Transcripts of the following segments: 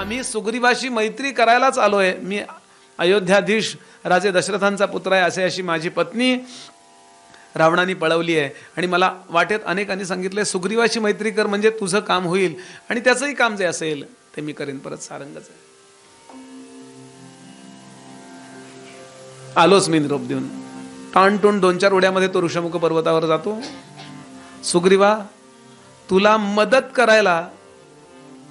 मी सुग्रीवाशी मैत्री करायलाच आलोय, मी अयोध्याधीश राजे दशरथांचा पुत्र आहे, अशी माझी पत्नी रावणाने पळवली आहे आणि मला वाटेत अनेकांनी सांगितले सुग्रीवाशी मैत्री कर म्हणजे तुझं काम होईल आणि त्याचंही काम जे असेल ते मी करेन. परत सारंगच आहे. आलोच मी निरोप देऊन. टाणटून 2-4 उड्यामध्ये तो ऋषमुख पर्वतावर जातो. सुग्रीवा, तुला मदत करायला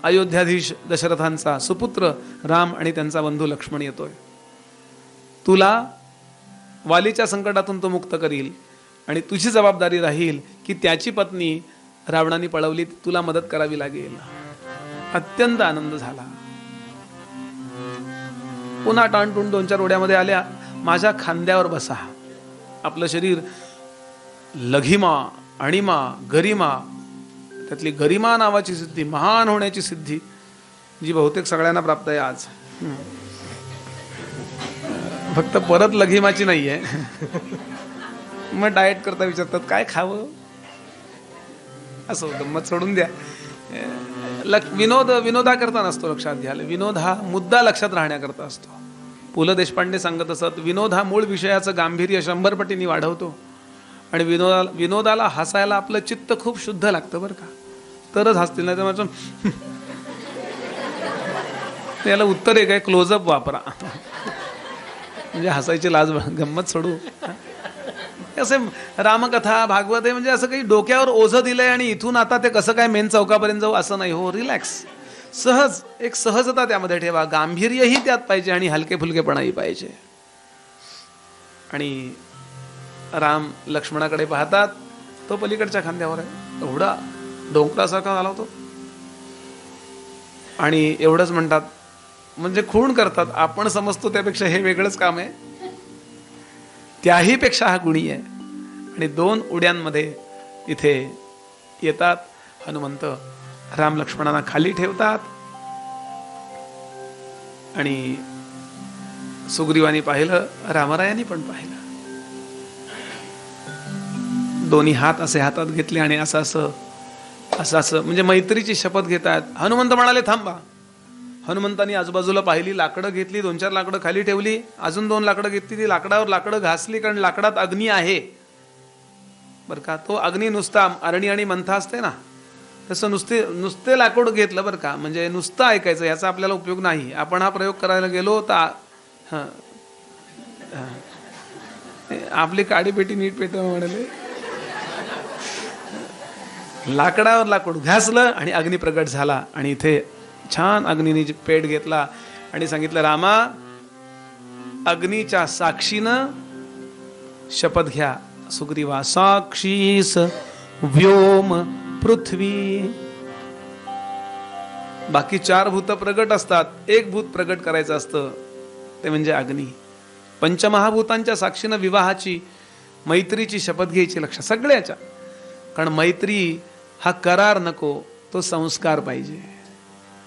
अयोध्याधीश दशरथांचा सुपुत्र राम आणि त्यांचा बंधू लक्ष्मण येतोय. तुला वालीच्या संकटातून तो मुक्त करील आणि तुझी जबाबदारी राहील की त्याची पत्नी रावणाने पळवली, तुला मदत करावी लागेल. अत्यंत आनंद झाला. पुन्हा टाणटून 2-4 उड्यामध्ये आल्या. माझ्या खांद्यावर बसा. आपलं शरीर लघिमा, अणिमा, गरिमा, त्यातली गरिमा नावाची सिद्धी, महान होण्याची सिद्धी जी बहुतेक सगळ्यांना प्राप्त आहे आज. फक्त परत लघिमाची नाही आहे. मग डाएट करता विचारतात काय खावं, असं गंमत सोडून द्या. विनोदा करता नसतो, लक्षात घ्या. विनोद हा मुद्दा लक्षात राहण्याकरता असतो. पु ल देशपांडे सांगत असत, विनोद हा मूळ विषयाचं गांभीर्य 100 पटींनी वाढवतो आणि विनोदाला हसायला आपलं चित्त खूप शुद्ध लागतं बरं का, तरच हसतील. नाही तर माझं याला उत्तर एक आहे, क्लोजअप वापरा म्हणजे हसायची लाज. गंमत सोडू. असे रामकथा भागवत आहे म्हणजे असं काही डोक्यावर ओझं दिलंय आणि इथून आता ते कसं काय मेन चौकापर्यंत जाऊ असं नाही. हो, रिलॅक्स, सहज, एक सहजता त्यामध्ये ठेवा. गांभीर्यही त्यात पाहिजे आणि हलके फुलकेपणाही पाहिजे. आणि राम लक्ष्मणाकडे पाहतात, तो पलीकडच्या खांद्यावर आहे, एवढा डोंगरासारखा झाला होतो. आणि एवढंच म्हणतात, म्हणजे खूण करतात, आपण समजतो त्यापेक्षा हे वेगळंच काम आहे, त्याही पेक्षा हा गुणी आहे. आणि 2 उड्यांमध्ये इथे येतात. हनुमंत राम लक्ष्मणांना खाली ठेवतात आणि सुग्रीवानी पाहिलं, रामरायांनी पण पाहिलं. दोन्ही हात असे हातात घेतले आणि असं म्हणजे मैत्रीची शपथ घेतात. हनुमंत म्हणाले थांबा. हनुमंतांनी आजूबाजूला पाहिली, लाकडं घेतली, 2-4 लाकडं खाली ठेवली, अजून 2 लाकडं घेतली, ती लाकडावर लाकडं घासली, कारण लाकडात अग्नी आहे बरं का. तो अग्नी नुसता अरणी आणि मंथा असते ना, तसं नुसते लाकूड घेतलं बरं का, म्हणजे नुसतं ऐकायचं याचा आपल्याला उपयोग नाही. आपण हा प्रयोग करायला गेलो तर आपली काडी पेटी नीट पेट म्हणाले. लाकडावर लाकूड घासलं आणि अग्नी प्रगट झाला आणि इथे छान अग्नीने पेट घेतला आणि सांगितलं, रामा, अग्नीच्या साक्षीनं शपथ घ्या. सुग्रीवा, साक्षीस व्योम पृथ्वी. बाकी 4 भूत प्रगट असतात, 1 भूत प्रगट करायचं असतं, ते म्हणजे अग्नी. पंचमहाभूतांच्या साक्षीनं विवाहाची, मैत्रीची शपथ घ्यायची. लक्षात सगळ्याच्या. कारण मैत्री हा करार नको, तो संस्कार पाहिजे.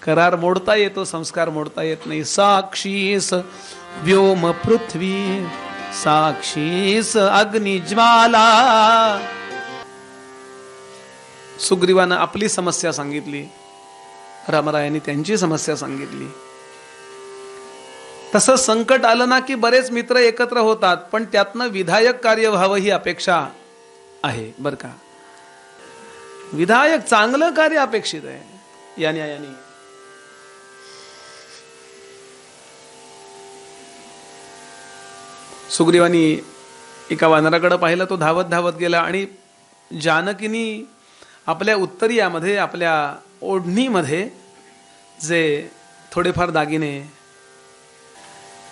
करार मोडता येतो, संस्कार मोडता येत नाही. साक्षीस व्योम पृथ्वी, साक्षीस अग्निज्वाला. सुग्रीवानं आपली समस्या सांगितली, रामरायांनी त्यांची समस्या सांगितली. तसं संकट आलं ना की बरेच मित्र एकत्र होतात, पण त्यातनं विधायक कार्य व्हावं ही अपेक्षा आहे बरं का. विधायक चांगलं कार्य अपेक्षित आहे या न्यायाने. सुग्रीवानी एका वानराकडे पाहिलं, तो धावत धावत गेला आणि जानकीनी आपल्या उत्तरीयामध्ये, आपल्या ओढणीमध्ये जे थोडेफार दागिने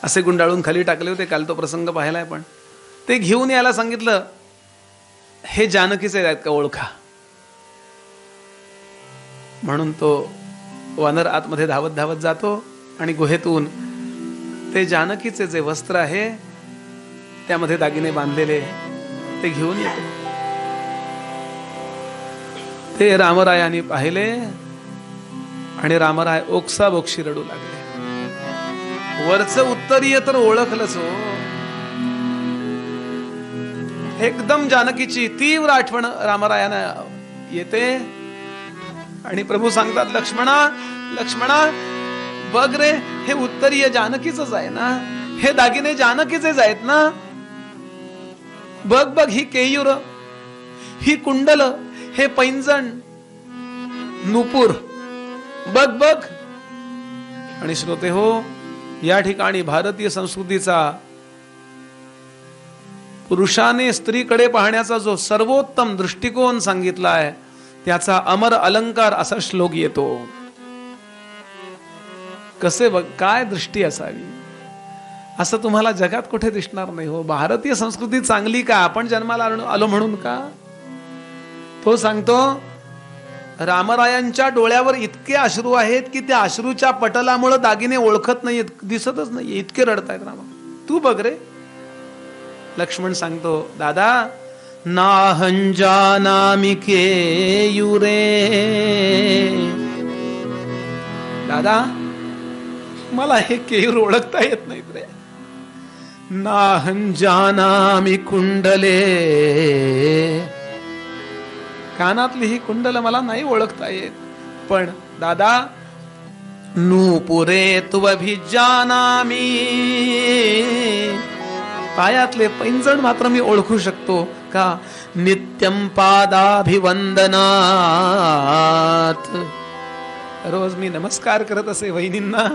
असे गुंडाळून खाली टाकले होते, काल तो प्रसंग पाहिलाय, पण ते घेऊन यायला सांगितलं. हे जानकीचे आहेत का, ओळखा. म्हणून तो वानर आतमध्ये धावत धावत जातो आणि गुहेतून ते जानकीचे जे वस्त्र आहे त्यामध्ये दागिने बांधलेले ते घेऊन येतो. ते रामरायांनी पाहिले आणि रामराय ओक्साबोक्षी रडू लागले. वरचं उत्तरीय तर ओळखलंच हो. एकदम जानकीची तीव्र आठवण रामरायांना येते आणि प्रभू सांगतात, लक्ष्मणा, लक्ष्मणा, बघ रे, हे उत्तरीय जानकीच आहे ना, हे दागिने जानकीचेच आहेत ना. बघ बघ, ही केयूर, ही कुंडल, हे पैंजण, नुपूर, बघ बघ. आणि श्रोते हो, या ठिकाणी भारतीय संस्कृतीचा पुरुषाने स्त्रीकडे पाहण्याचा जो सर्वोत्तम दृष्टिकोन सांगितला आहे, त्याचा अमर अलंकार असा श्लोक येतो. कसे बघ, काय दृष्टी असावी, असं तुम्हाला जगात कुठे दिसणार नाही हो. भारतीय संस्कृती चांगली का, आपण जन्माला आलो म्हणून का. तो सांगतो, रामरायांच्या डोळ्यावर इतके अश्रू आहेत की त्या अश्रूच्या पटलामुळे दागिने ओळखत नाहीयेत, दिसतच नाही, इतके रडतायत रामा. तू बघ रे. लक्ष्मण सांगतो, दादा, नाहं जानामि केयूरे. दादा, मला हे केयूर ओळखता येत नाहीत रे. नाहं जानामि कुंडले. कानातली ही कुंडल मला नाही ओळखता येत. पण दादा, नूपुरे त्वभिजानामि. पायातले पैंजण मात्र मी ओळखू शकतो का. नित्यं पादाभिवंदनात. रोज मी नमस्कार करत असे वहिनींना,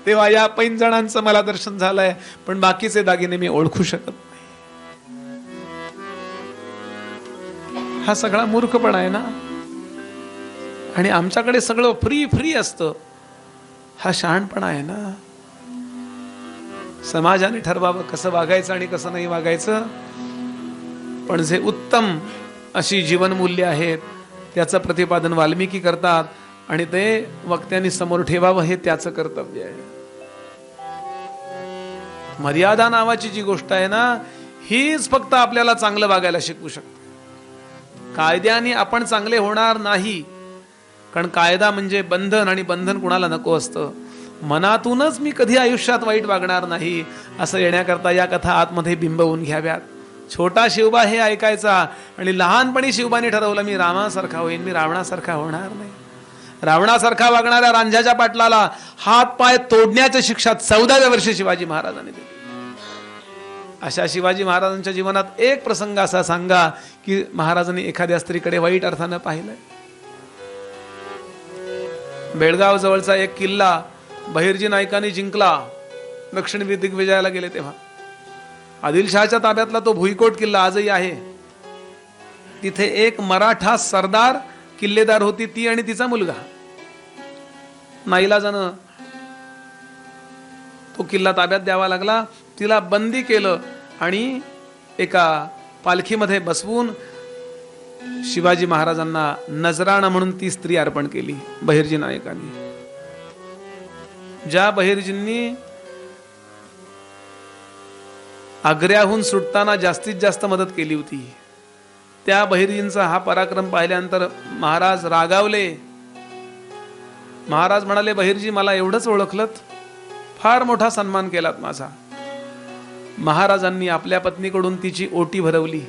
तेव्हा या पैंजणांचं मला दर्शन झालंय, पण बाकीचे दागिने मी ओळखू शकत नाही. हा सगळा मूर्खपणा आहे ना. आणि आमच्याकडे सगळं फ्री फ्री असतं, हा शहाणपणा आहे ना. समाजाने ठरवावं कसं वागायचं आणि कसं नाही वागायचं. पण जे उत्तम अशी जीवनमूल्य आहेत, त्याचं प्रतिपादन वाल्मिकी करतात आणि ते वक्त्यांनी समोर ठेवावं, हे त्याचं कर्तव्य आहे. मर्यादा नावाची जी गोष्ट आहे ना, हीच फक्त आपल्याला चांगलं वागायला शिकवू शकते. कायद्याने आपण चांगले होणार नाही, कारण कायदा म्हणजे बंधन, आणि बंधन कुणाला नको असतं. मनातूनच मी कधी आयुष्यात वाईट वागणार नाही असं येण्याकरता या कथा आतमध्ये बिंबवून घ्याव्यात. छोटा शिवबा हे ऐकायचा आणि लहानपणी शिवबाने ठरवलं, मी रामासारखा होईन, मी रावणासारखा होणार नाही. रावणासारखा वागणाऱ्या रांझ्याच्या पाटलाला हात पाय तोडण्याची शिक्षा 14व्या वर्षी शिवाजी महाराजांनी दिली. अशा शिवाजी महाराजांच्या जीवनात एक प्रसंग असा सांगा की महाराजांनी एखाद्या स्त्रीकडे वाईट अर्थानं पाहिलंय. बेळगाव जवळचा एक किल्ला बहिर्जी नाईकांनी जिंकला. दक्षिण दिग्विजयाला गेले तेव्हा आदिलशहाच्या ताब्यातला तो भुईकोट किल्ला आजही आहे. तिथे एक मराठा सरदार किल्लेदार होती, ती आणि तिचा मुलगा. नाईलाजानं तो किल्ला ताब्यात द्यावा लागला. तिला बंदी केलं आणि एका पालखीमध्ये बसवून शिवाजी महाराजांना नजराणा म्हणून ती स्त्री अर्पण केली बहिर्जी नायकांनी. ज्या बहिर्जींनी आग्र्याहून सुटताना जास्तीत जास्त मदत केली होती, त्या बहिर्जींचा हा पराक्रम पाहिल्यानंतर महाराज रागावले. महाराज म्हणाले, बहिर्जी, मला एवढंच ओळखलत, फार मोठा सन्मान केलात माझा. महाराजांनी आपल्या पत्नीकडून तिची ओटी भरवली.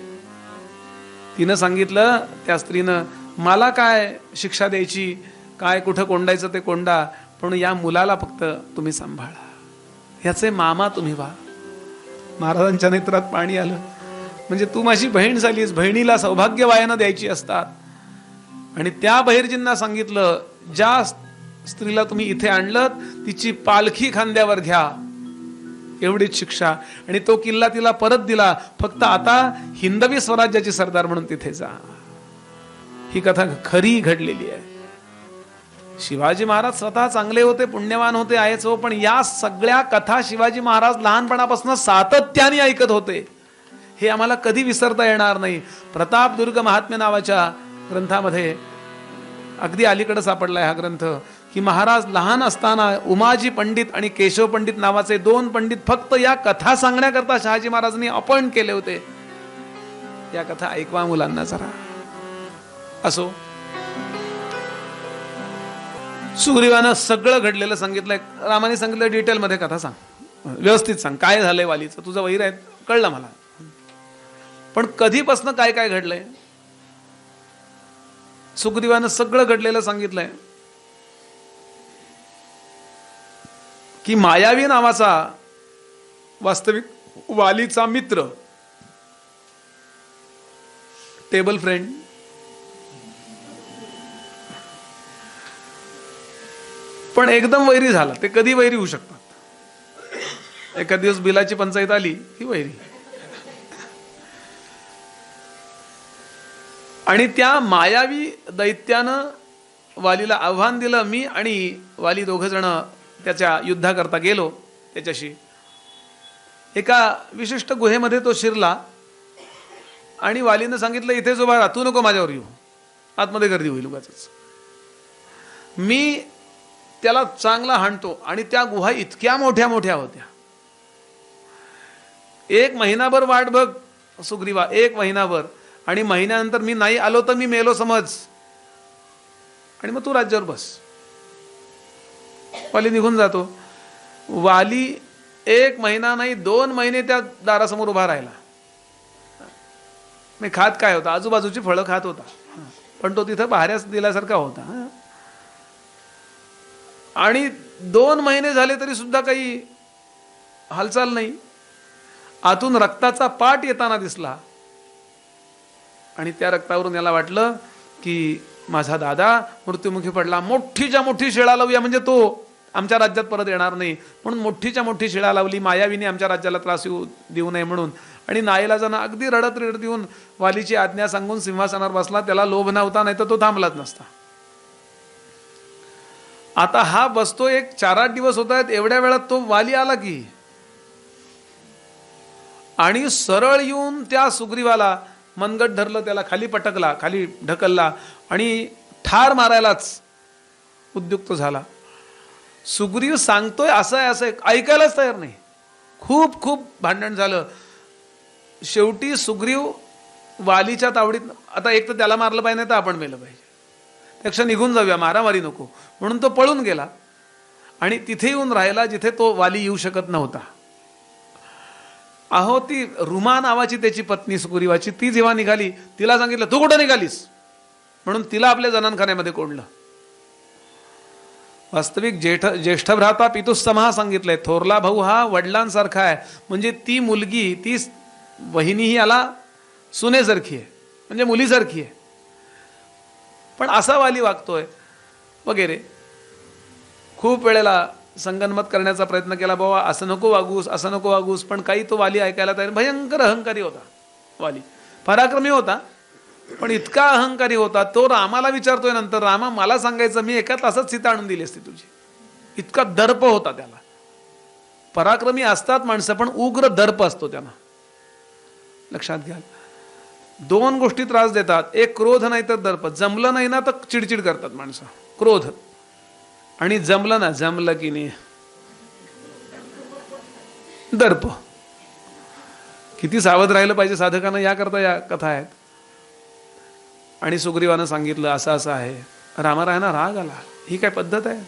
तिनं सांगितलं त्या स्त्रीनं, मला काय शिक्षा द्यायची, काय कुठं कोंडायचं ते कोंडा, पण या मुलाला फक्त तुम्ही सांभाळा, ह्याचे मामा तुम्ही व्हा. महाराजांच्या नेत्रात पाणी आलं. म्हणजे तू माझी बहीण झालीस, बहिणीला सौभाग्य वायानं द्यायची असतात. आणि त्या बहिर्जींना सांगितलं, ज्या स्त्रीला तुम्ही इथे आणलं तिची पालखी खांद्यावर घ्या, एवढीच शिक्षा. आणि तो किल्ला तिला परत दिला, फक्त आता हिंदवी स्वराज्याची सरदार म्हणून तिथे जा. ही कथा खरी घडलेली आहे. शिवाजी महाराज स्वतः चांगले होते, पुण्यवान होते, आहेच हो, पण या सगळ्या कथा शिवाजी महाराज लहानपणापासून सातत्याने ऐकत होते, हे आम्हाला कधी विसरता येणार नाही. प्रतापदुर्ग महात्म्य नावाच्या ग्रंथामध्ये अगदी अलीकडे सापडलाय हा ग्रंथ, की महाराज लहान असताना उमाजी पंडित आणि केशव पंडित नावाचे 2 पंडित फक्त या कथा सांगण्याकरता शहाजी महाराजांनी अपॉइंट केले होते. या कथा ऐकवा मुलांना जरा. असो, सुग्रीवानं सगळं घडलेलं सांगितलंय. रामाने सांगितलं, डिटेलमध्ये कथा सांग, व्यवस्थित सांग, काय झालंय वालीचं, तुझं वैर आहे कळलं मला, पण कधीपासून काय काय घडलंय. सुग्रीवानं सगळं घडलेलं सांगितलंय. की मायावी नावाचा वास्तविक वालीचा मित्र, टेबल फ्रेंड, पण एकदम वैरी झाला. ते कधी वैरी होऊ शकतात. एखाद दिवस बिलाची पंचायत आली की वैरी. आणि त्या मायावी दैत्यानं वालीला आव्हान दिलं. मी आणि वाली दोघ जण त्याच्या युद्धाकरता गेलो त्याच्याशी. एका विशिष्ट गुहेमध्ये तो शिरला आणि वालीनं सांगितलं, इथेच उभा राहा, तू नको माझ्यावर येऊ, आतमध्ये गर्दी होईल उगाचच. मी त्याला चांगला हाणतो. आणि त्या गुहा इतक्या मोठ्या मोठ्या होत्या. 1 महिनाभर वाट बघ सुग्रीवा, 1 महिनाभर. आणि महिन्यानंतर मी नाही आलो तर मी मेलो समज, आणि मग तू राज्यावर बस. वाली निघून जातो. वाली 1 महिना नाही 2 महिने त्या दारासमोर उभा राहिला. मी खात काय होता, आजूबाजूची फळं खात होता, पण तो तिथं बाहेरच दिल्यासारखा होता. आणि 2 महिने झाले तरी सुद्धा काही हालचाल नाही. आतून रक्ताचा पाट येताना दिसला. आणि त्या रक्तावरून याला वाटलं की माझा दादा मृत्युमुखी पडला. मोठीच्या मोठी शिळा लावूया, म्हणजे तो आमच्या राज्यात परत येणार नाही, म्हणून मोठीच्या मोठी शिळा लावली. मायावीने आमच्या राज्याला त्रास देऊ नये म्हणून. आणि नाईलाजानं अगदी रडत रडत येऊन वालीची आज्ञा सांगून सिंहासनावर बसला. त्याला लोभ नव्हता, नाही तर तो थांबलाच नसता. आता हा बसतो. 4-8 दिवस होत आहेत. एवढ्या वेळात तो वाली आला की, आणि सरळ येऊन त्या सुग्रीवाला मनगट धरलं, त्याला खाली पटकला, खाली ढकलला आणि ठार मारायलाच उद्युक्त झाला. सुग्रीव सांगतोय असं आहे असं आहे, ऐकायलाच तयार नाही. खूप खूप भांडण झालं. शेवटी सुग्रीव वालीच्या तावडीत, आता एक तर त्याला मारलं पाहिजे, नाही तर आपण मेलं पाहिजे, त्यापेक्षा निघून जाऊया, मारामारी नको, म्हणून तो पळून गेला. आणि तिथे येऊन राहिला जिथे तो वाली येऊ शकत नव्हता. अहो, ती रुमा नावाची त्याची पत्नी सुग्रीवाची, ती जेव्हा निघाली, तिला सांगितलं तू कुठं निघालीस, म्हणून तिला आपल्या जनानखान्यामध्ये कोंडलं. वास्तविक ज्येष्ठ भ्राता पितुस्तमः सांगितलंय. थोरला भाऊ हा वडिलांसारखा आहे. म्हणजे ती मुलगी, ती वहिनी ही याला सुनेसारखी आहे, म्हणजे मुलीसारखी आहे. पण असा वाली वागतोय वगैरे. खूप वेळेला संगनमत करण्याचा प्रयत्न केला, बाबा असं नको वागूस, असं नको वागूस, पण काही तो वाली ऐकायला तयार. भयंकर अहंकारी होता वाली, पराक्रमी होता, पण इतका अहंकारी होता. तो रामाला विचारतोय नंतर, रामा मला सांगायचं मी एका तासात सीता आणून दिली असती तुझी. इतका दर्प होता त्याला. पराक्रमी असतात माणसं, पण उग्र दर्प असतो त्यांना, लक्षात घ्या. 2 गोष्टी त्रास देतात, एक क्रोध नाही तर दर्प. जमलं नाही ना तर चिडचिड करतात माणसं, क्रोध, आणि जमलं ना, जमलं की नाही दर्प. किती सावध राहिलं पाहिजे साधकानं, याकरता या कथा आहेत. आणि सुग्रीवानं सांगितलं असं असं आहे. रामारायांना राग आला, ही काय पद्धत आहे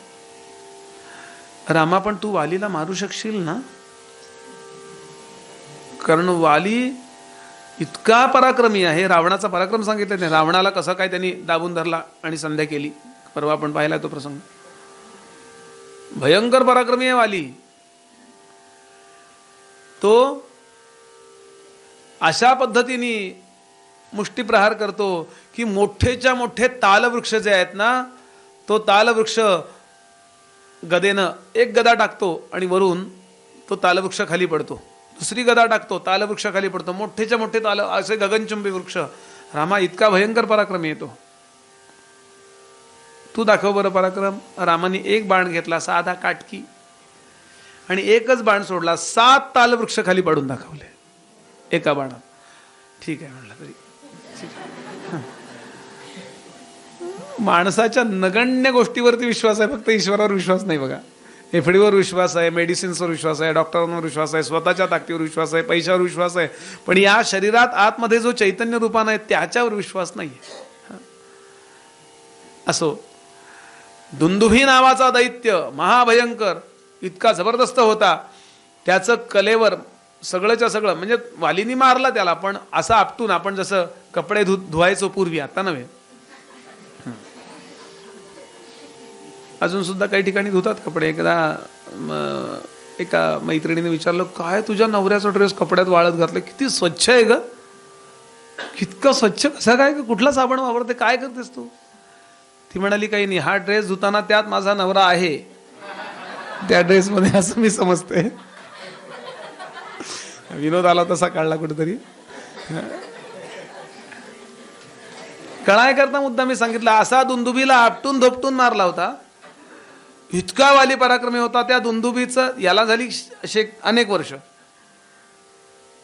रामा, पण तू वालीला मारू शकशील ना, कारण वाली इतका पराक्रमी आहे. रावणाचा पराक्रम सांगितलं नाही, रावणाला कसं काय त्यांनी दाबून धरला आणि संध्या केली, परवा आपण पाहिला तो प्रसंग. भयंकर पराक्रमी आहे वाली. तो अशा पद्धतीने मुष्टीप्रहार करतो की मोठेच्या मोठे तालवृक्ष जे आहेत ना, तो तालवृक्ष गदेनं एक गदा टाकतो आणि वरून तो तालवृक्ष खाली पडतो, दुसरी गदा टाकतो, तालवृक्ष खाली पडतो. मोठेच्या मोठे ताल, असे गगनचुंबी वृक्ष. रामा इतका भयंकर पराक्रमी येतो. तू दाखव बरं पराक्रम. रामाने एक बाण घेतला, साधा काटकी, आणि एकच बाण सोडला, 7 तालवृक्ष खाली पाडून दाखवले एका बाणात. ठीक आहे म्हणलं तरी. माणसाच्या नगण्य गोष्टीवरती विश्वास आहे, फक्त ईश्वरावर विश्वास नाही बघा. एफडीवर विश्वास आहे, मेडिसिन्सवर विश्वास आहे, डॉक्टरांवर विश्वास आहे, स्वतःच्या ताकदीवर विश्वास आहे, पैशावर विश्वास आहे, पण या शरीरात आतमध्ये जो चैतन्य रूपान आहे त्याच्यावर विश्वास नाही. असो, दुंदुभी नावाचा दैत्य महाभयंकर इतका जबरदस्त होता. त्याचं कलेवर सगळंच्या सगळं, म्हणजे वालीनी मारला त्याला, पण असं आपटून, आपण जसं कपडे धुवायचो पूर्वी, आता नव्हे, अजून सुद्धा काही ठिकाणी धुतात कपडे. एकदा एका मैत्रिणीने विचारलं, काय तुझ्या नवऱ्याचा ड्रेस कपड्यात वाळत घातलं, किती स्वच्छ आहे ग, कितकं स्वच्छ कसं काय, कुठला साबण वापरते, काय करतेस तू? ती म्हणाली, काही नाही, हा ड्रेस धुताना त्यात माझा नवरा आहे त्या ड्रेसमध्ये, असं मी समजते. विनोद आला तसा काढला कुठेतरी. कळाय करता मुद्दा मी सांगितलं. असा दुंदुबीला आपटून धोपटून मारला होता, इतका वाली पराक्रमी होता. त्या दुंदुबीचं याला झाली अनेक वर्ष.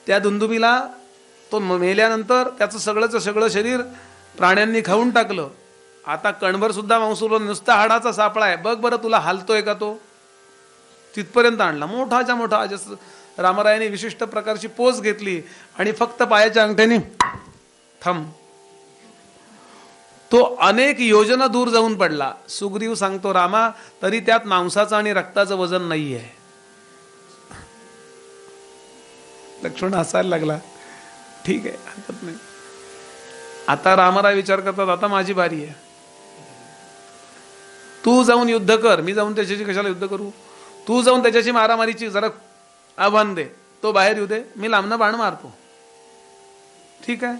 त्या दुंदुबीला तो मेल्यानंतर त्याचं सगळं शरीर प्राण्यांनी खाऊन टाकलं. आता कणभर सुद्धा मांस उरलं, नुसता हाडाचा सापळा आहे. बघ बरं तुला हालतोय का तो? तिथपर्यंत आणला. मोठाच्या मोठा. रामरायाने विशिष्ट प्रकारची पोच घेतली आणि फक्त पायाच्या अंगठ्याने थांब. तो अनेक योजना दूर जाऊन पडला. सुग्रीव सांगतो, रामा, तरी त्यात मांसाचं आणि रक्ताचं वजन नाही आहे. लक्ष्मण हसायला लागला. ठीक आहे, हरकत नाही. आता रामराय विचार करतात, आता माझी बारी आहे. तू जाऊन युद्ध कर, मी जाऊन त्याच्याशी कशाला युद्ध करू? तू जाऊन त्याच्याशी मारामारीची जरा आव्हान दे, तो बाहेर येऊ दे, मी लांबनं बाण मारतो. ठीक आहे,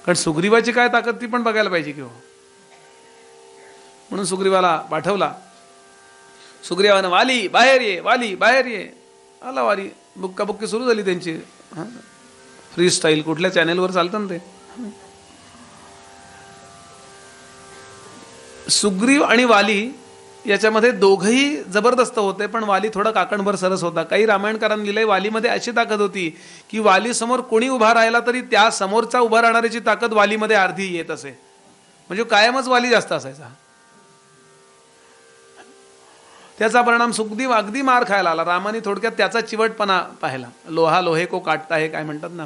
कारण सुग्रीवाची काय ताकद ती पण बघायला पाहिजे की हो. म्हणून सुग्रीवाला पाठवला. सुग्रीवानं, वाली बाहेर ये, वाली बाहेर ये. आला वाली. बुक्काबुक्की सुरू झाली त्यांची. फ्री स्टाईल कुठल्या चॅनेलवर चालतं ना ते. सुग्रीव आणि वाली याच्यामध्ये दोघंही जबरदस्त होते, पण वाली थोडा काकणभर सरस होता. काही रामायणकारांनी लिहिलंय, वालीमध्ये अशी ताकद होती की वाली समोर कोणी उभा राहिला तरी त्या समोरचा उभा राहणाऱ्याची ताकद वालीमध्ये अर्धी येत असे. म्हणजे कायमच वाली जास्त असायचा. त्याचा परिणाम सुग्रीव अगदी मार खायला आला. रामाने थोडक्यात त्याचा चिवटपणा पाहिला. लोहा लोहे को काटता है, काय म्हणतात ना,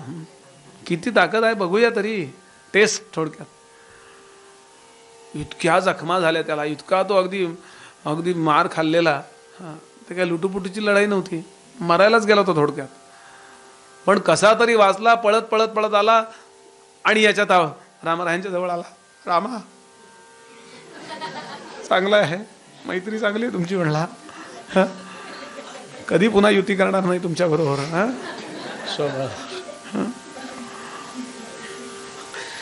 किती ताकद आहे बघूया तरी. टेस्ट थोडक्यात. इतक्या जखमा झाल्या त्याला, इतका तो अगदी अगदी मार खाल्लेला. ते काय लुटूपुटीची लढाई नव्हती, मरायलाच गेला होता थोडक्यात. पण कसा तरी वाचला, पळत पळत पळत आला आणि याच्यात रामरायांच्या जवळ आला. रामा, चांगला आहे, मैत्री चांगली आहे तुमची म्हणला, कधी पुन्हा युती करणार नाही तुमच्या बरोबर.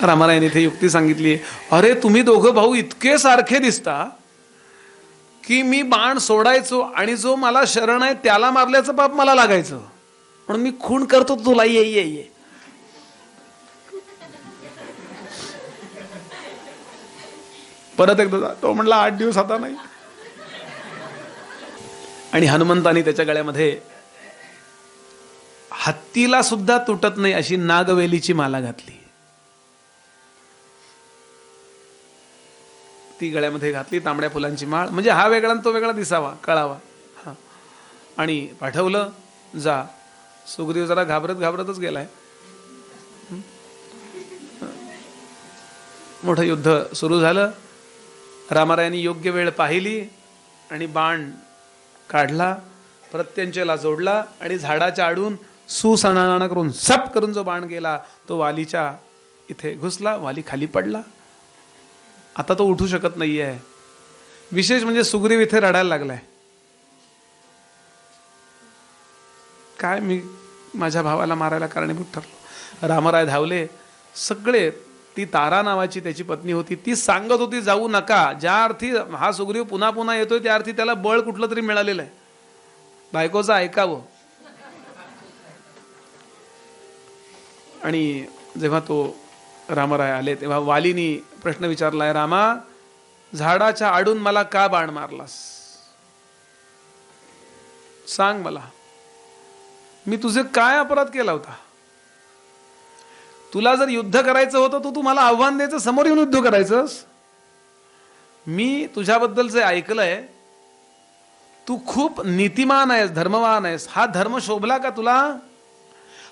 रामरायाने इथे युक्ती सांगितली. अरे तुम्ही दोघं भाऊ इतके सारखे दिसता की मी बाण सोडायचो आणि जो मला शरण आहे त्याला मारल्याचं पाप मला लागायचं, म्हणून मी खून करतो तुला, ये ये ये. परत एकदा तो म्हणला 8 दिवस आता नाही. आणि हनुमंतानी त्याच्या गळ्यामध्ये हत्तीला सुद्धा तुटत नाही अशी नागवेलीची माला घातली. ती गळ्यामध्ये घातली, तांबड्या फुलांची माळ. म्हणजे हा वेगळा आणि तो वेगळा दिसावा, कळावा. हा, आणि पाठवलं, जा. सुग्रीव जरा घाबरतच गेलाय. मोठं युद्ध सुरू झालं. रामरायांनी योग्य वेळ पाहिली आणि बाण काढला, प्रत्यंचेला जोडला आणि झाडाच्या आडून सुसणाना करून सप करून जो बाण गेला तो वालीच्या इथे घुसला. वाली खाली पडला. आता तो उठू शकत नाहीये. विशेष म्हणजे सुग्रीव इथे रडायला लागलाय. काय मी माझ्या भावाला मारायला कारणीभूत ठरलो. रामराय धावले सगळे. ती तारा नावाची त्याची पत्नी होती, ती सांगत होती जाऊ नका. ज्या अर्थी हा सुग्रीव पुन्हा पुन्हा येतोय त्या अर्थी त्याला बळ कुठलं तरी मिळालेलं आहे, बायकोचं ऐकावं. आणि जेव्हा तो रामराय आले तेव्हा वालीनी प्रश्न विचारलाय, रामा, झाडाच्या आडून मला का बाण मारलास? सांग मला, मी तुझे काय अपराध केला होता? तुला जर युद्ध करायचं होतं तर तू मला आव्हान द्यायचं, समोर येऊन युद्ध करायचंस. मी तुझ्याबद्दल जे ऐकलंय, तू खूप नीतिमान आहेस, धर्मवान आहेस. हा धर्म शोभला का तुला?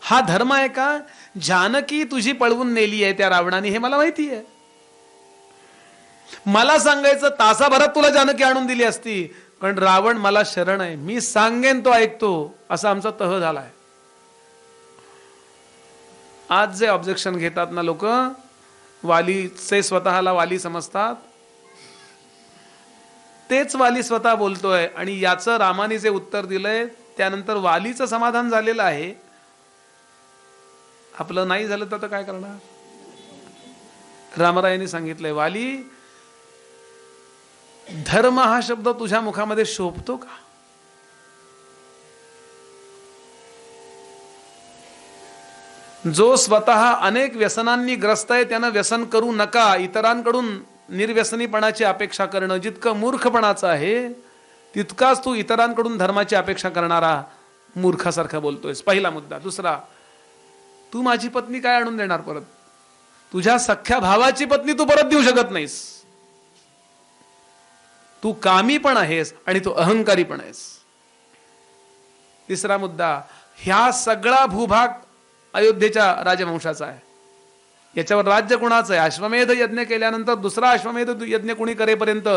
हा धर्म आहे का? जानकी तुझी पळवून नेली आहे त्या रावणाने, हे मला माहिती आहे. मला सांगायचं तासाभरात तुला जानकी आणून दिली असती, पण रावण मला शरण आहे, मी सांगेन तो ऐकतो, असा आमचा तह झालाय. आज जे ऑब्जेक्शन घेतात ना लोक, वालीचे स्वतःला वाली समजतात, तेच वाली स्वतः बोलतोय आणि याचं रामाने जे उत्तर दिलंय त्यानंतर वालीचं समाधान झालेलं आहे. आपलं नाही झालं तर काय करणार? रामरायांनी सांगितलंय, वाली, धर्म हा शब्द तुझ्या मुखामध्ये शोभतो का? जो स्वतः अनेक व्यसनांनी ग्रस्त आहे त्यानं व्यसन करू नका. इतरांकडून निर्व्यसनीपणाची अपेक्षा करणं जितकं मूर्खपणाचं आहे तितकाच तू इतरांकडून धर्माची अपेक्षा करणारा मूर्खासारखा बोलतोयस. पहिला मुद्दा. दुसरा, तू माझी पत्नी काय आणून देणार परत? तुझ्या सख्या भावाची पत्नी तू परत देऊ शकत नाहीस. तू कामी पण आहेस आणि तू अहंकारी पण आहेस. तिसरा मुद्दा, ह्या सगळा भूभाग अयोध्येच्या राजवंशाचा आहे. याच्यावर राज्य कुणाचं आहे? अश्वमेध यज्ञ केल्यानंतर दुसरा अश्वमेध यज्ञ कुणी करेपर्यंत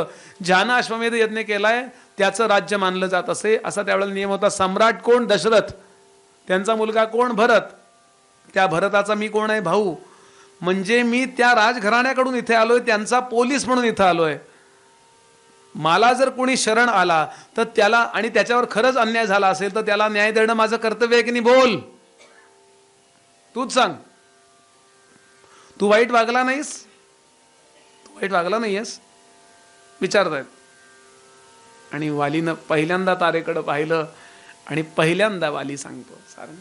ज्यानं अश्वमेध यज्ञ केलाय त्याचं राज्य मानलं जात असे. असा त्यावेळेला नियम होता. सम्राट कोण? दशरथ. त्यांचा मुलगा कोण? भरत. त्या भरताचा मी कोण आहे? भाऊ. म्हणजे मी त्या राजघराण्याकडून इथे आलोय, त्यांचा पोलीस म्हणून इथं आलोय. मला जर कोणी शरण आला तर त्याला, आणि त्याच्यावर खरंच अन्याय झाला असेल तर त्याला न्याय देणं माझं कर्तव्य आहे की नाही? बोल, तूच सांग. तू वाईट वागला नाहीस? तू वाईट वागला नाहीयस विचारतायत. आणि वालीनं पहिल्यांदा तारेकडे पाहिलं आणि पहिल्यांदा वाली सांगतो, सारंग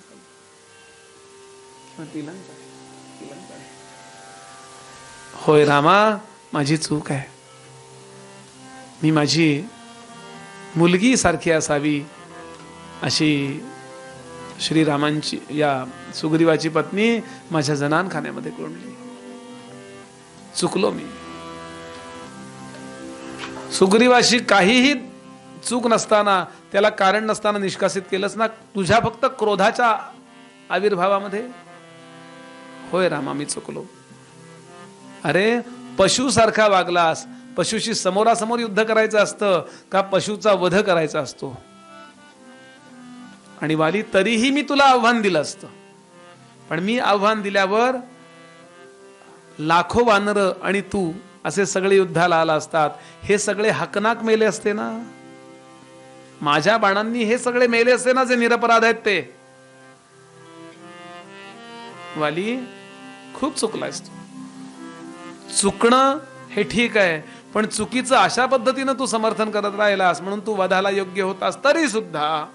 होय रामा, माझी चूक आहे. मी माझी मुलगी सारखी असावी अशी श्रीरामांची, या सुग्रीवाची पत्नी माझ्या जनानखान्यामध्ये कोंडली. चुकलो मी. सुग्रीवाशी काहीही चूक नसताना, त्याला कारण नसताना निष्कासित केलंस ना तुझ्या फक्त क्रोधाच्या आविर्भावामध्ये. होय रामा, मी चुकलो. अरे, पशुसारखा वागलास. पशुशी समोरासमोर युद्ध करायचं असतं का पशुचा वध करायचा असतो? आणि वाली, तरीही मी तुला आव्हान दिलं असतं, पण मी आव्हान दिल्यावर लाखो वानर आणि तू असे सगळे युद्धाला आला असतात. हे सगळे हकनाक मेले असते ना. माझ्या बाणांनी हे सगळे मेले असते ना जे निरपराध आहेत ते. वाली, खूप चुकलायस तू. चुकणं हे ठीक आहे, पण चुकीचं अशा पद्धतीनं तू समर्थन करत राहिलास म्हणून तू वधाला योग्य होतास. तरी सुद्धा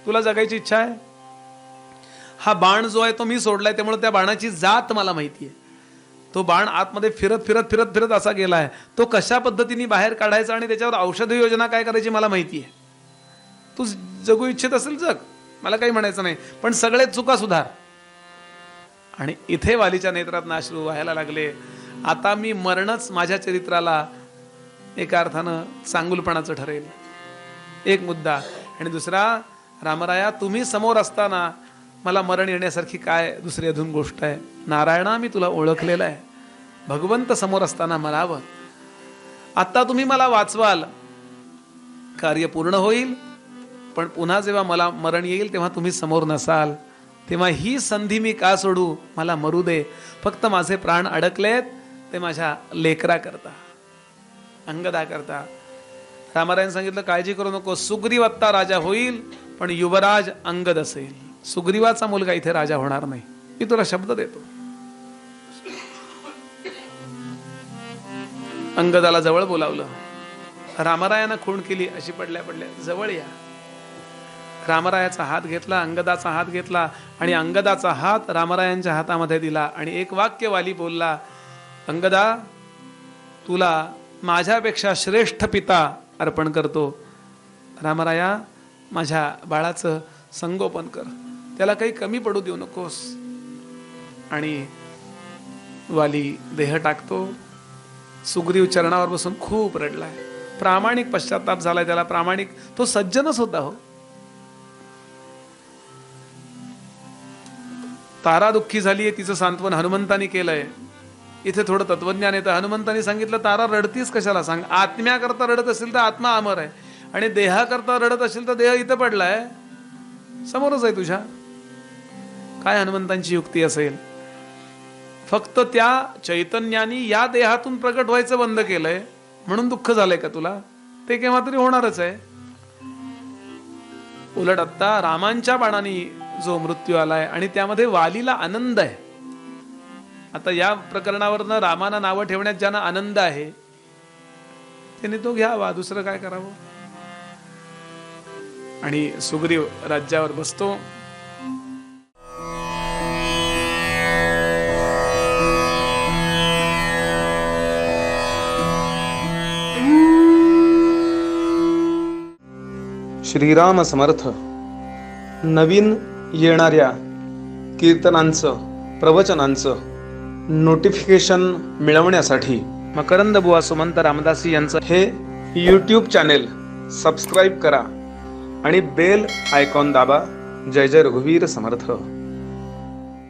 तुला जगायची इच्छा आहे. हा बाण जो आहे तो मी सोडलाय, त्यामुळे त्या बाणाची जात मला माहिती आहे. तो बाण आतमध्ये फिरत फिरत फिरत फिरत असा गेलाय. तो कशा पद्धतीने बाहेर काढायचा आणि त्याच्यावर औषध योजना काय करायची मला माहिती आहे. तू जगू इच्छित असेल जग, मला काही म्हणायचं नाही, पण सगळे चुका सुधार. आणि इथे वालीच्या नेत्रात अश्रू व्हायला लागले. आता मी मरणच माझ्या चरित्राला एका अर्थानं चांगुलपणाचं ठरेल. एक मुद्दा. आणि दुसरा, रामराया, तुम्ही समोर असताना मला मरण येण्यासारखी काय दुसरी अजून गोष्ट आहे? नारायणा, मी तुला ओळखलेलं आहे. भगवंत समोर असताना मरावं. आता तुम्ही मला वाचवाल, कार्य पूर्ण होईल, पण पुन्हा जेव्हा मला मरण येईल तेव्हा तुम्ही समोर नसाल. तेव्हा ही संधी मी का सोडू? मला मरू दे. फक्त माझे प्राण अडकलेत ते माझ्या लेकरा करता, अंगदा करता. रामरायन सांगितलं, काळजी करू नको. सुग्रीव आत्ता राजा होईल, पण युवराज अंगद असेल. सुग्रीवाचा मुलगा इथे राजा होणार नाही. मी तुला शब्द देतो. अंगदाला जवळ बोलावलं. रामरायानं खूण केली अशी पडल्या पडल्या, जवळ या. रामरायाचा हात घेतला, अंगदाचा हात घेतला आणि अंगदाचा हात रामरायांच्या हातामध्ये दिला. आणि एक वाक्य वाली बोलला, अंगदा, तुला माझ्यापेक्षा श्रेष्ठ पिता अर्पण करतो. रामराया, माझ्या बाळाचं संगोपन कर, त्याला काही कमी पडू देऊ नकोस. आणि वाली देह टाकतो. सुग्रीव चरणावर बसून खूप रडलाय. प्रामाणिक पश्चाताप झालाय त्याला. प्रामाणिक, तो सज्जनच होता. हो, तारा दुःखी झालीये, तिचं सांत्वन हनुमंतानी केलंय. इथे थोडं तत्वज्ञान येतं. हनुमंतानी सांगितलं, तारा रडतीस कशाला सांग. आत्म्याकरता रडत असेल तर आत्मा अमर आहे, आणि देहाकरता रडत असेल तर देह इथं पडलाय, समोरच आहे तुझ्या. काय हनुमंतांची युक्ती असेल? फक्त त्या चैतन्यानी या देहातून प्रकट व्हायचं बंद केलंय. म्हणून दुःख झालंय का तुला? ते केव्हा तरी होणारच आहे. उलट आता रामांच्या बाणाने जो मृत्यू आलाय आणि त्यामध्ये वालीला आनंद आहे. आता या प्रकरणावरनं रामाना नावं ठेवण्यात ज्यांना आनंद आहे त्याने तो घ्यावा, दुसरं काय करावं. आणि सुग्रीव राज्यावर बसतो. श्रीराम समर्थ. नवीन येणाऱ्या कीर्तनांचं, प्रवचनांचं नोटिफिकेशन मिळवण्यासाठी मकरंद बुवा सुमंत रामदासी यांचं हे YouTube चॅनेल सबस्क्राईब करा आणि बेल आयकॉन दाबा. जय जय रघुवीर समर्थ.